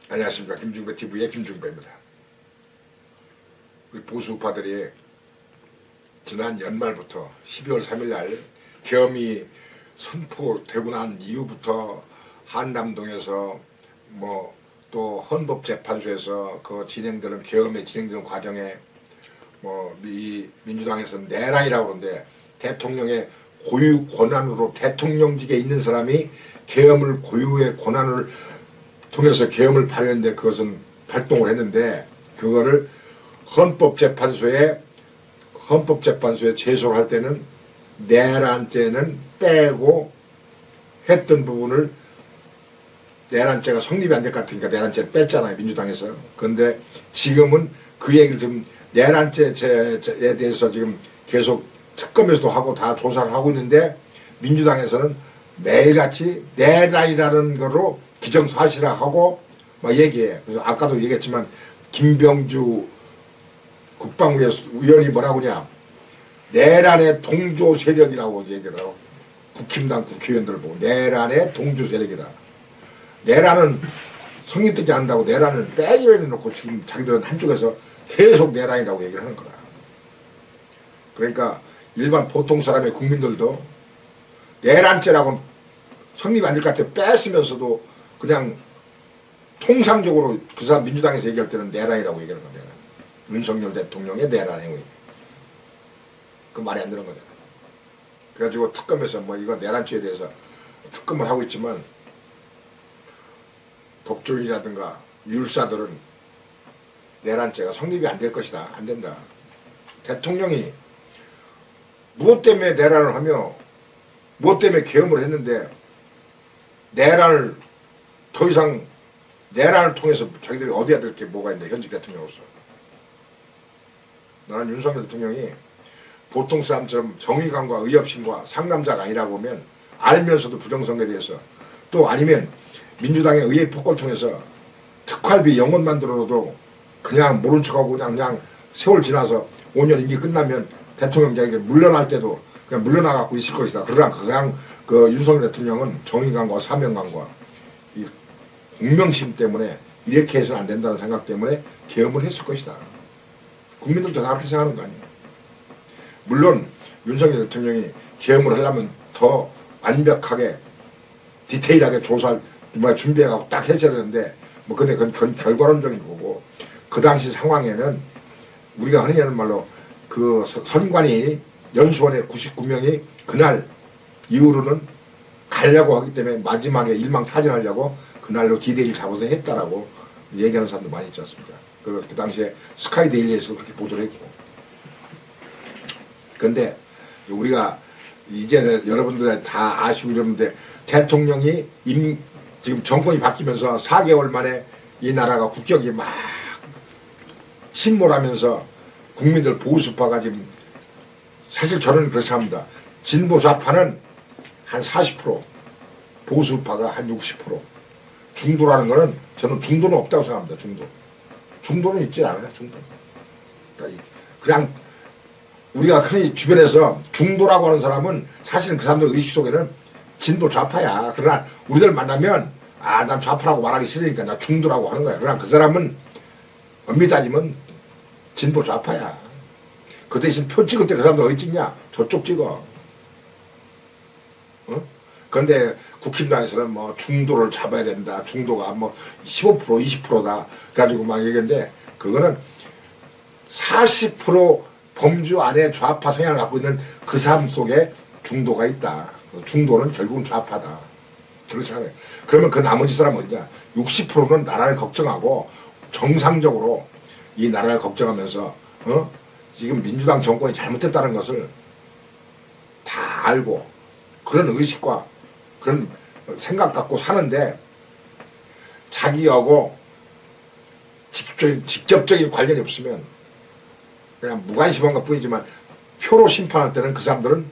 안녕하십니까. 김중배 TV의 김중배입니다. 우리 보수우파들이 지난 연말부터 12월 3일 날 계엄이 선포되고 난 이후부터 한남동에서 또 헌법재판소에서 그 진행되는 계엄에 진행되는 과정에 이 민주당에서 내란이라고 그러는데, 대통령의 고유 권한으로 대통령직에 있는 사람이 계엄을 고유의 권한을 통해서 계엄을 발휘했는데, 그것은 발동을 했는데, 그거를 헌법재판소에 제소를 할 때는 내란죄는 빼고 했던 부분을, 내란죄가 성립이 안 될 것 같으니까 내란죄를 뺐잖아요, 민주당에서. 그런데 지금은 그 얘기를 지금 내란죄에 대해서 지금 계속 특검에서도 하고 다 조사를 하고 있는데, 민주당에서는 매일같이 내란이라는 거로 기정사실화하고 막 얘기해. 그래서 아까도 얘기했지만 김병주 국방위 의원이 뭐라고 하냐, 내란의 동조 세력이라고 얘기를 하고, 국힘당 국회의원들을 보고 내란의 동조 세력이다. 내란은 성립되지 않는다고 내란을 빼기로 해놓고 지금 자기들은 한쪽에서 계속 내란이라고 얘기를 하는 거라. 그러니까 일반 보통 사람의 국민들도 내란죄라고는 성립이 안 될 것 같아 뺐으면서도 그냥 통상적으로 그 사람 민주당에서 얘기할 때는 내란이라고 얘기하는 거야. 윤석열 대통령의 내란 행위. 그 말이 안 되는 거잖아. 그래가지고 특검에서 이거 내란죄에 대해서 특검을 하고 있지만, 법조인이라든가 율사들은 내란죄가 성립이 안 될 것이다. 안 된다. 대통령이 무엇 때문에 내란을 하며 무엇 때문에 계엄을 했는데, 내란을 더 이상 내란을 통해서 자기들이 얻어야 될 게 뭐가 있는데, 현직 대통령으로서. 나는 윤석열 대통령이 보통 사람처럼 정의감과 의협심과 상남자가 아니라고 하면, 알면서도 부정선거에 대해서, 또 아니면 민주당의 의회 폭거를 통해서 특활비 영원만 들어도 그냥 모른 척하고 그냥 세월 지나서 5년 임기 끝나면 대통령자에게 물러날 때도 그냥 물러나갖고 있을 것이다. 그러나 그냥 그 윤석열 대통령은 정의감과 사명감과 이 공명심 때문에 이렇게 해서는 안 된다는 생각 때문에 계엄을 했을 것이다. 국민들도 다 그렇게 생각하는 거 아니에요. 물론 윤석열 대통령이 계엄을 하려면 더 완벽하게 디테일하게 조사를 준비해갖고 딱 해줘야 되는데, 근데 그건 결과론적인 거고, 그 당시 상황에는 우리가 흔히 하는 말로 그 선관위 연수원의 99명이 그날 이후로는 가려고 하기 때문에 마지막에 일망타진하려고 그날로 디데이를 잡아서 했다라고 얘기하는 사람도 많이 있지 않습니까? 그 당시에 스카이데일리에서 그렇게 보도를 했고. 근데 우리가 이제 여러분들 다 아시고 이러는데, 대통령이 지금 정권이 바뀌면서 4개월 만에 이 나라가 국격이 막 침몰하면서 국민들 보수파가 지금, 사실 저는 그렇게 생각합니다. 진보 좌파는 한 40%, 보수파가 한 60%. 중도라는 거는 저는 중도는 없다고 생각합니다. 중도는 있지 않아요. 중도. 그냥 우리가 흔히 주변에서 중도라고 하는 사람은 사실은 그 사람들 의식 속에는 진보 좌파야. 그러나 우리들 만나면 난 좌파라고 말하기 싫으니까 나 중도라고 하는 거야. 그러나 그 사람은 엄밀히 따지면 진보 좌파야. 그 대신 표 찍을 때 그 사람들 어디 찍냐? 저쪽 찍어. 그런데 국힘당에서는 중도를 잡아야 된다. 중도가 15% 20%다. 그래가지고 막 얘기했는데, 그거는 40% 범주 안에 좌파 성향을 갖고 있는 그 사람 속에 중도가 있다. 중도는 결국은 좌파다. 그렇게 생각해요. 그러면 그 나머지 사람은 어디냐? 60%는 나라를 걱정하고 정상적으로 이 나라를 걱정하면서 지금 민주당 정권이 잘못했다는 것을 다 알고 그런 의식과 그런 생각 갖고 사는데, 자기하고 직접적인 관련이 없으면 그냥 무관심한 것 뿐이지만, 표로 심판할 때는 그 사람들은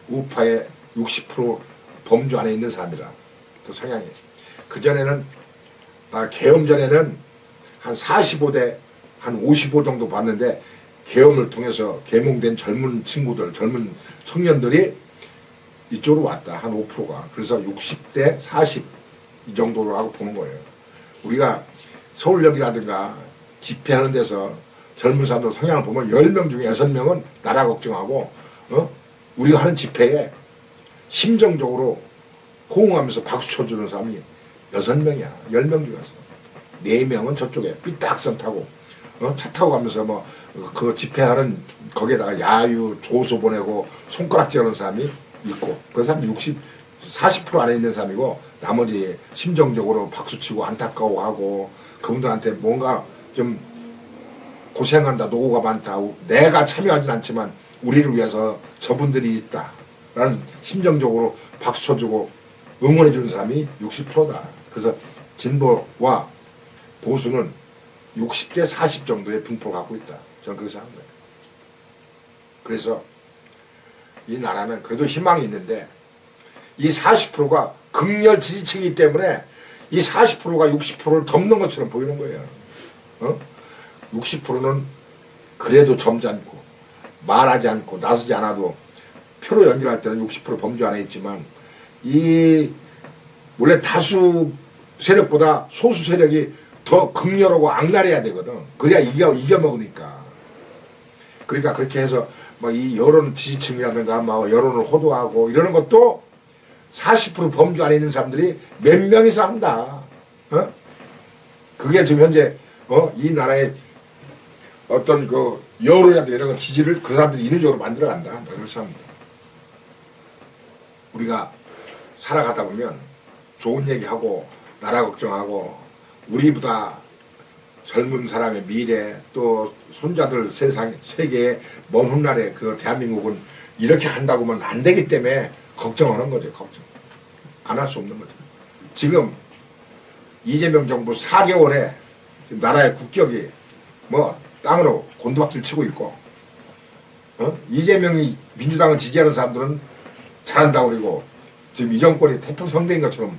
우파의 60% 범주 안에 있는 사람이다. 그 성향이. 그전에는, 계엄 전에는 한 45대 한 55 정도 봤는데, 계엄을 통해서 계몽된 젊은 친구들, 젊은 청년들이 이쪽으로 왔다. 한 5%가. 그래서 60대 40 이 정도로 하고 보는 거예요. 우리가 서울역이라든가 집회하는 데서 젊은 사람들 성향을 보면 10명 중에 6명은 나라 걱정하고 우리가 하는 집회에 심정적으로 호응하면서 박수 쳐주는 사람이 6명이야. 10명 중에서 4명은 저쪽에 삐딱선 타고 차 타고 가면서 뭐 그 집회하는 거기에다가 야유 조소 보내고 손가락질하는 사람이 있고 그 사람이 40% 안에 있는 사람이고 나머지 심정적으로 박수치고 안타까워하고 그분들한테 뭔가 좀 고생한다 노고가 많다 내가 참여하진 않지만 우리를 위해서 저분들이 있다 라는 심정적으로 박수 쳐주고 응원해 주는 사람이 60%다. 그래서 진보와 보수는 60대 40 정도의 분포를 갖고 있다. 저는 그렇게 생각합니다. 그래서 이 나라는 그래도 희망이 있는데 이 40%가 극렬 지지층이기 때문에 이 40%가 60%를 덮는 것처럼 보이는 거예요. 60%는 그래도 점잖고 말하지 않고 나서지 않아도 표로 연결할 때는 60% 범주 안에 있지만 이 원래 다수 세력보다 소수 세력이 더 극렬하고 악랄해야 되거든. 그래야 이겨먹으니까. 그러니까 그렇게 해서 뭐 이 여론 지지층이라든가 뭐 여론을 호도하고 이러는 것도 40% 범주 안에 있는 사람들이 몇 명이서 한다. 그게 지금 현재 이 나라의 어떤 그 여론이라든가 이런 기질을 그 사람들이 인위적으로 만들어간다. 그렇게 합니다. 우리가 살아가다 보면 좋은 얘기하고 나라 걱정하고 우리보다 젊은 사람의 미래 또 손자들 세계의 먼 훗날에 그 대한민국은 이렇게 간다고 하면 안 되기 때문에 걱정하는 거죠. 걱정. 안 할 수 없는 거죠. 지금 이재명 정부 4개월에 나라의 국격이 뭐 땅으로 곤두박질 치고 있고 이재명이 민주당을 지지하는 사람들은 잘한다고 그러고 지금 이 정권이 태평성대인 것처럼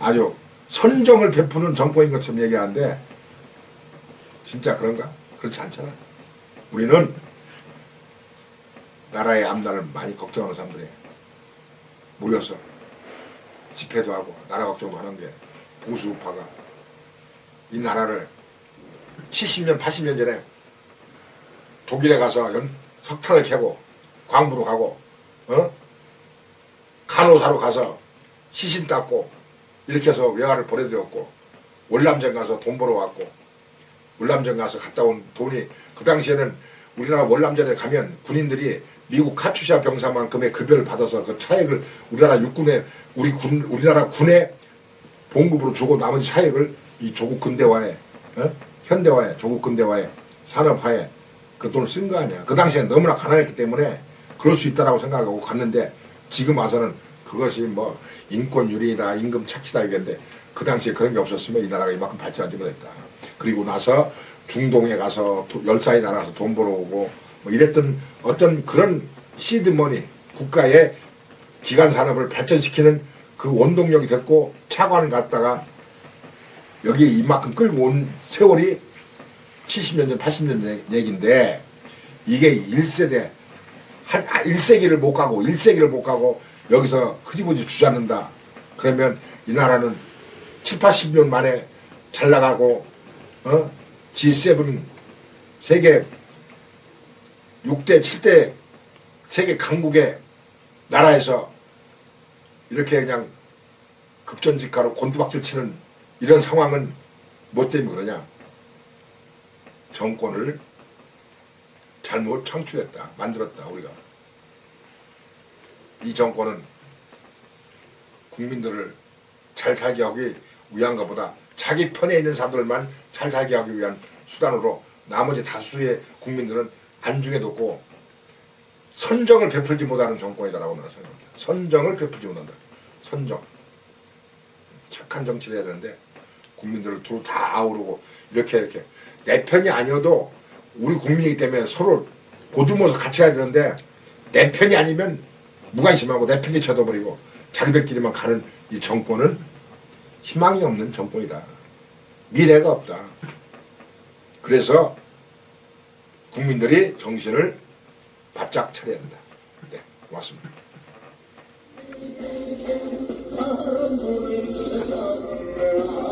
아주 선정을 베푸는 정권인 것처럼 얘기하는데 진짜 그런가? 그렇지 않잖아. 우리는 나라의 앞날을 많이 걱정하는 사람들이 모여서 집회도 하고 나라 걱정도 하는 게 보수 우파가 이 나라를 70년 80년 전에 독일에 가서 석탄을 캐고 광부로 가고 간호사로 가서 시신 닦고 이렇게 해서 외화를 보내드렸고 월남전 가서 돈 벌어 왔고 월남전 가서 갔다 온 돈이 그 당시에는 우리나라 월남전에 가면 군인들이 미국 카투샤 병사만큼의 급여를 받아서 그 차액을 우리나라 육군에 우리나라 군에 봉급으로 주고 나머지 차액을 이 조국 근대화에 현대화에 조국 근대화에 산업화에 그 돈을 쓴 거 아니야. 그 당시에 너무나 가난했기 때문에 그럴 수 있다라고 생각하고 갔는데 지금 와서는 그것이 뭐 인권 유린이다 임금 착취다 이랬는데 그 당시에 그런 게 없었으면 이 나라가 이만큼 발전하지 못했다. 그리고 나서 중동에 가서 열사에 나가서 돈 벌어오고 뭐 이랬던 어떤 그런 시드머니 국가의 기간 산업을 발전시키는 그 원동력이 됐고 차관을 갖다가 여기에 이만큼 끌고 온 세월이 70년 전 80년 전 얘기인데 이게 1세대 한 1세기를 못 가고 1세기를 못 가고 여기서 흐지부지 주저앉는다. 그러면 이 나라는 7, 80년 만에 잘 나가고 G7 세계 6대 7대 세계 강국의 나라에서 이렇게 그냥 급전직하로 곤두박질 치는 이런 상황은 뭐 때문에 그러냐? 정권을 잘못 창출했다. 만들었다. 우리가. 이 정권은 국민들을 잘 살게 하기 위한가 보다 자기 편에 있는 사람들만 잘 살게 하기 위한 수단으로 나머지 다수의 국민들은 안중에 뒀고 선정을 베풀지 못하는 정권이다라고 나는 생각합니다. 선정을 베풀지 못한다. 선정. 착한 정치를 해야 되는데 국민들을 두루 다 아우르고 이렇게 내 편이 아니어도 우리 국민이기 때문에 서로 보듬어서 같이 가야 되는데 내 편이 아니면 무관심하고 내 편이 쳐둬버리고 자기들끼리만 가는 이 정권은 희망이 없는 정권이다. 미래가 없다. 그래서 국민들이 정신을 바짝 차려야 한다. 네, 고맙습니다. 모든 세상 내